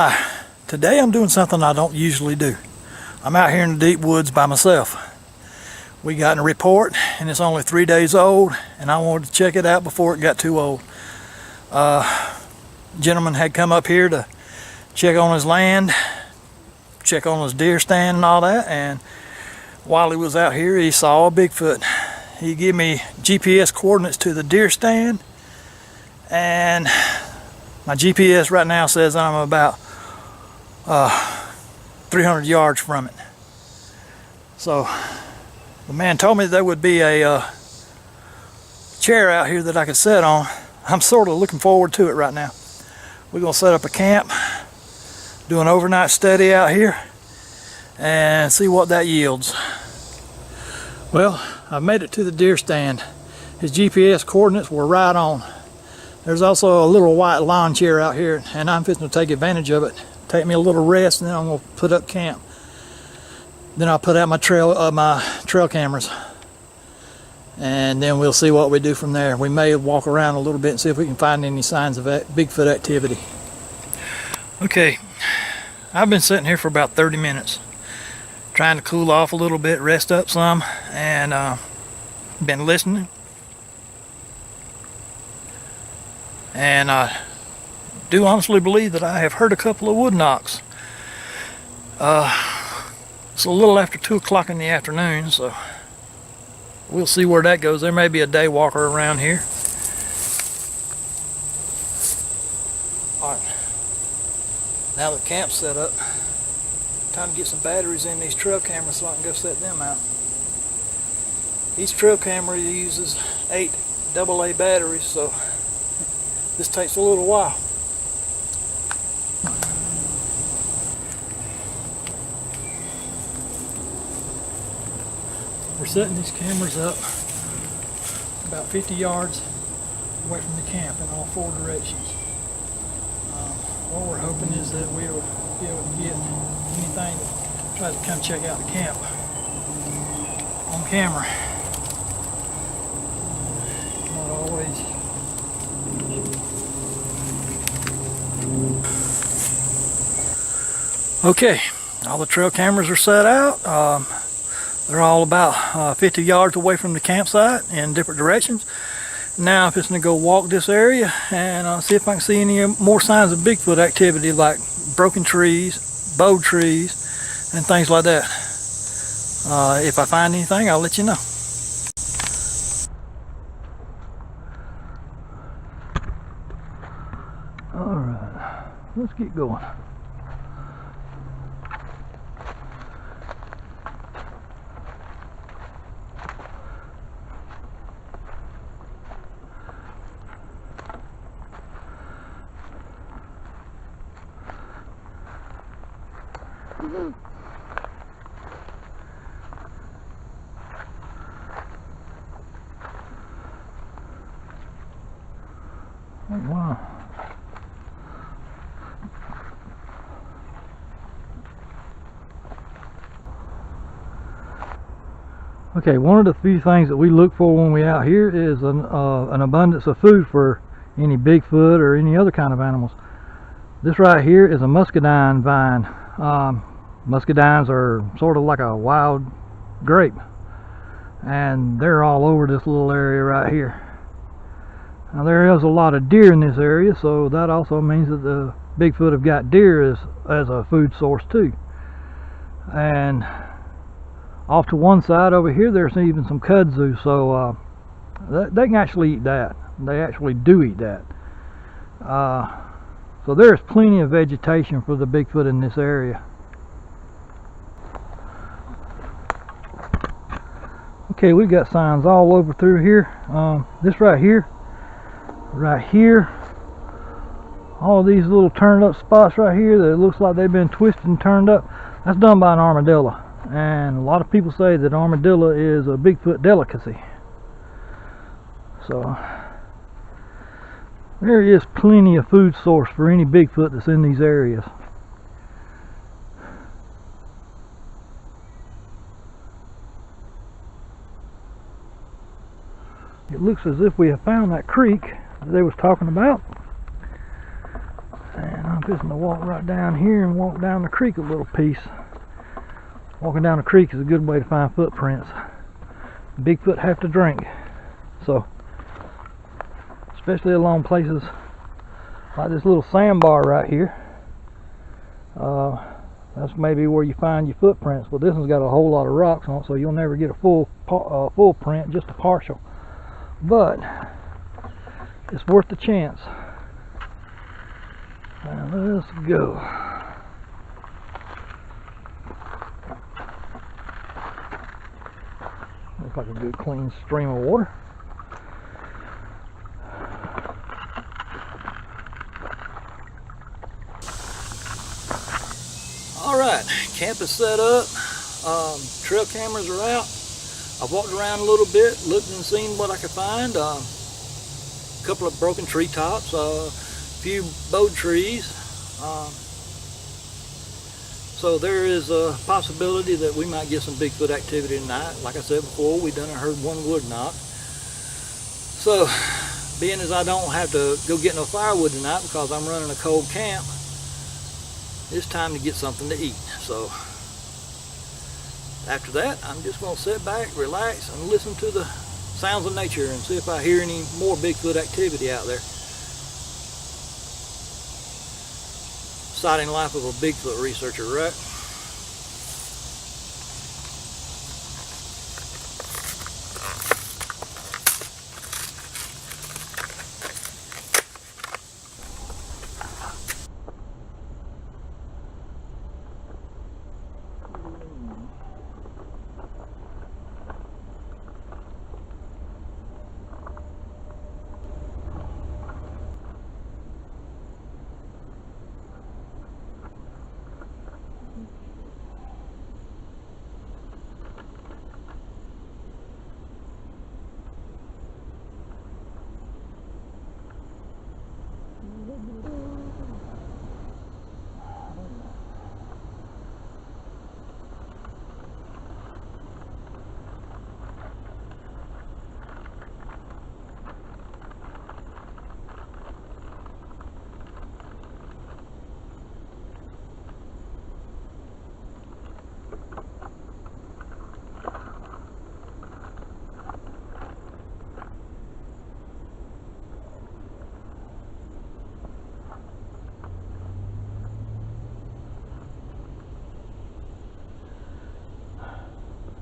Hi, today I'm doing something I don't usually do. I'm out here in the deep woods by myself. We got a report and it's only 3 days old, and I wanted to check it out before it got too old. Gentleman had come up here to check on his land, check on his deer stand and all that, and while he was out here he saw a Bigfoot. He gave me GPS coordinates to the deer stand, and my GPS right now says I'm about 300 yards from it. So the man told me there would be a chair out here that I could sit on. I'm sort of looking forward to it right now. We're going to set up a camp, do an overnight study out here, and see what that yields. Well, I made it to the deer stand. His GPS coordinates were right on. There's also a little white lawn chair out here, and I'm fixing to take advantage of it. Take me a little rest, and then I'm going to put up camp. Then I'll put out my trail cameras, and then we'll see what we do from there. We may walk around a little bit and see if we can find any signs of Bigfoot activity. Okay, I've been sitting here for about 30 minutes, trying to cool off a little bit, rest up some, and been listening. And I do honestly believe that I have heard a couple of wood knocks. It's a little after 2 o'clock in the afternoon, so we'll see where that goes. There may be a day walker around here. Alright, now the camp's set up, time to get some batteries in these trail cameras so I can go set them out. Each trail camera uses 8 AA batteries, so this takes a little while. We're setting these cameras up about 50 yards away from the camp in all 4 directions. What we're hoping is that we'll be able to get anything that tries to come check out the camp on camera. Not always. Okay, all the trail cameras are set out. They're all about 50 yards away from the campsite in different directions. Now I'm just going to go walk this area and see if I can see any more signs of Bigfoot activity, like broken trees, bowed trees, and things like that. If I find anything, I'll let you know. Alright, let's get going. Oh, wow. Okay, one of the few things that we look for when we're out here is an abundance of food for any Bigfoot or any other kind of animals. This right here is a muscadine vine. Muscadines are sort of like a wild grape, and they're all over this little area right here. Now there is a lot of deer in this area, so that also means that the Bigfoot have got deer as a food source too. And off to one side over here there's even some kudzu, so they can actually eat that. They actually do eat that. So there's plenty of vegetation for the Bigfoot in this area. Okay, we've got signs all over through here. This right here, all of these little turned up spots right here that it looks like they've been twisted and turned up, that's done by an armadillo. And a lot of people say that armadillo is a Bigfoot delicacy. So there is plenty of food source for any Bigfoot that's in these areas. It looks as if we have found that creek that they was talking about, and I'm fixing to walk right down here and walk down the creek a little piece. Walking down the creek is a good way to find footprints. Bigfoot have to drink, so especially along places like this little sandbar right here. That's maybe where you find your footprints. But this one's got a whole lot of rocks on it, so you'll never get a full print, just a partial. But it's worth the chance. Now let's go. Looks like a good clean stream of water. Alright, camp is set up. Trail cameras are out. I've walked around a little bit, looked and seen what I could find. A couple of broken treetops, a few bowed trees. So there is a possibility that we might get some Bigfoot activity tonight. Like I said before, we done heard one wood knock. So, being as I don't have to go get no firewood tonight because I'm running a cold camp, it's time to get something to eat. So, after that, I'm just going to sit back, relax, and listen to the sounds of nature and see if I hear any more Bigfoot activity out there. Exciting life of a Bigfoot researcher, right?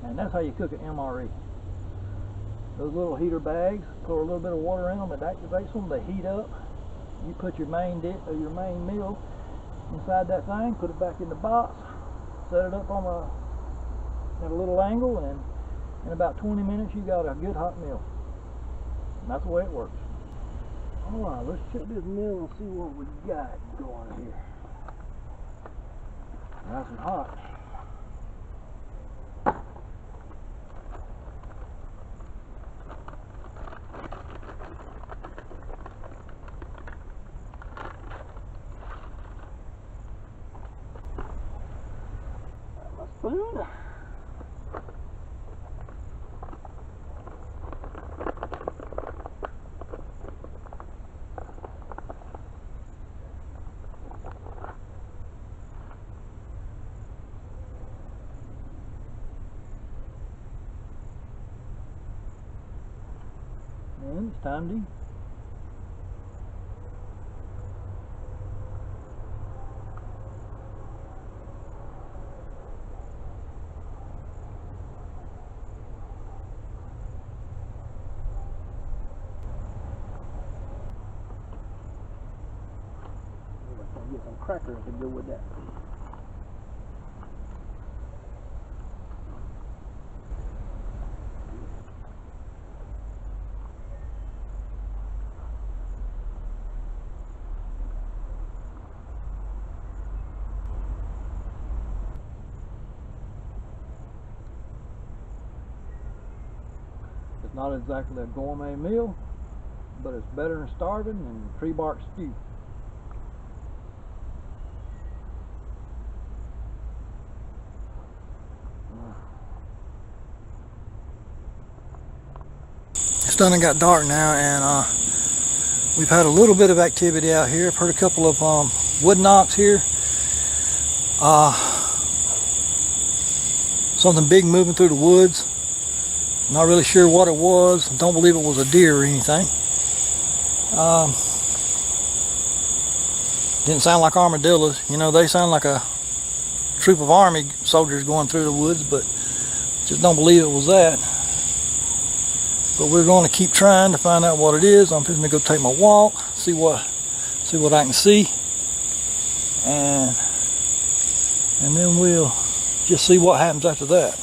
And that's how you cook an MRE. Those little heater bags, pour a little bit of water in them, it activates them, they heat up. You put your main meal inside that thing, put it back in the box, set it up on at a little angle, and in about 20 minutes you got a good hot meal. And that's the way it works. Alright, let's check this meal and see what we got going here. Nice and hot. Spoon. And it's time to eat. Get some crackers to go with that. It's not exactly a gourmet meal, but it's better than starving and tree bark stew. It's done and got dark now, and we've had a little bit of activity out here. I've heard a couple of wood knocks here. Something big moving through the woods. Not really sure what it was. Don't believe it was a deer or anything. Didn't sound like armadillos. You know, they sound like a troop of army soldiers going through the woods, but just don't believe it was that. But we're going to keep trying to find out what it is. I'm just going to go take my walk, see what I can see, and then we'll just see what happens after that.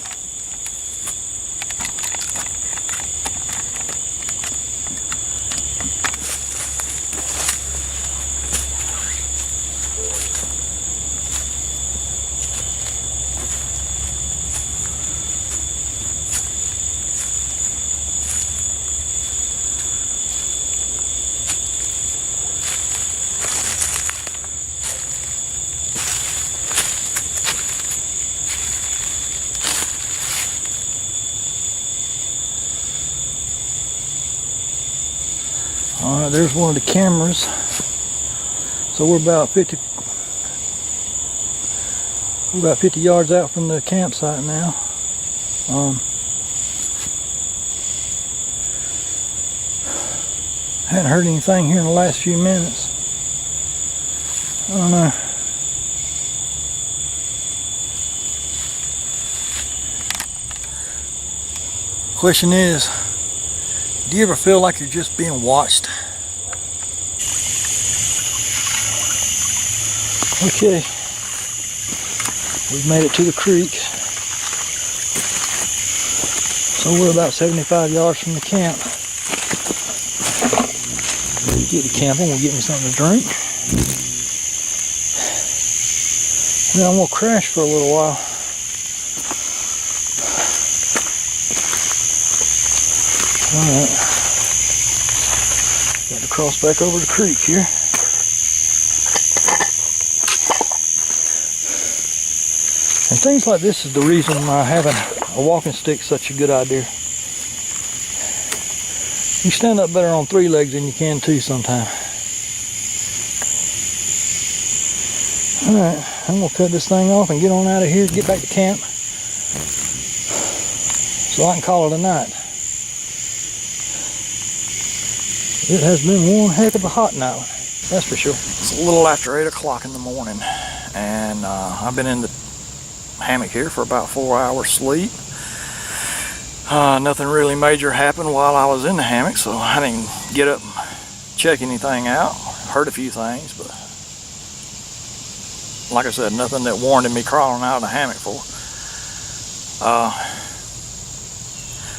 Alright, there's one of the cameras. So we're about 50 yards out from the campsite now. Hadn't heard anything here in the last few minutes. I don't know. Question is, do you ever feel like you're just being watched? Okay, we've made it to the creek. So we're about 75 yards from the camp. We'll get to camping, we'll get me something to drink. Then I'm gonna crash for a little while. Alright, got to cross back over the creek here. And things like this is the reason why having a walking stick is such a good idea. You stand up better on 3 legs than you can 2 sometimes. Alright, I'm going to cut this thing off and get on out of here, get back to camp, so I can call it a night. It has been one heck of a hot night, that's for sure. It's a little after 8 o'clock in the morning, and I've been in the hammock here for about 4 hours sleep. Nothing really major happened while I was in the hammock, so I didn't get up and check anything out. Heard a few things, but like I said, nothing that warranted me crawling out of the hammock for.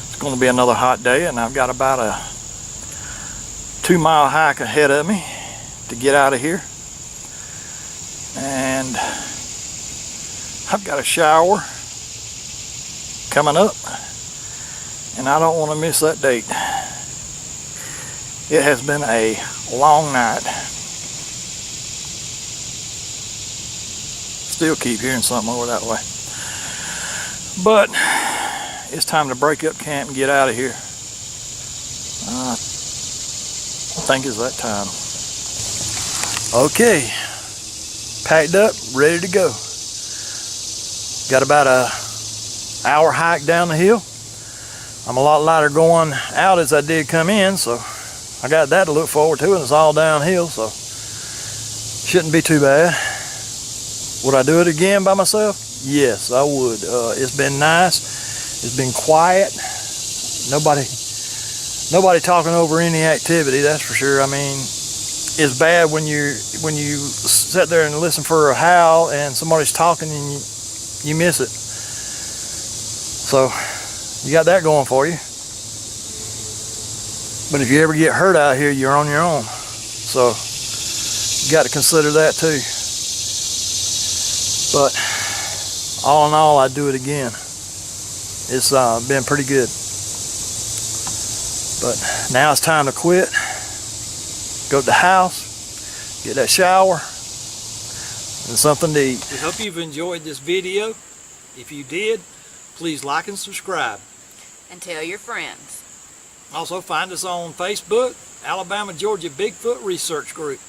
It's going to be another hot day, and I've got about a 2-mile hike ahead of me to get out of here. And I've got a shower coming up, and I don't want to miss that date. It has been a long night. Still keep hearing something over that way. But it's time to break up camp and get out of here. I think it's that time. Okay, packed up, ready to go. Got about a hour hike down the hill. I'm a lot lighter going out as I did come in, so I got that to look forward to, and it's all downhill, so shouldn't be too bad. Would I do it again by myself? Yes, I would. It's been nice. It's been quiet. Nobody talking over any activity, that's for sure. I mean, it's bad when you sit there and listen for a howl and somebody's talking and you miss it. So you got that going for you. But if you ever get hurt out here, you're on your own. So you got to consider that too. But all in all, I'd do it again. It's been pretty good. But now it's time to quit. Go to the house, get that shower, and something to eat. We hope you've enjoyed this video. If you did, please like and subscribe. And tell your friends. Also find us on Facebook, Alabama Georgia Bigfoot Research Group.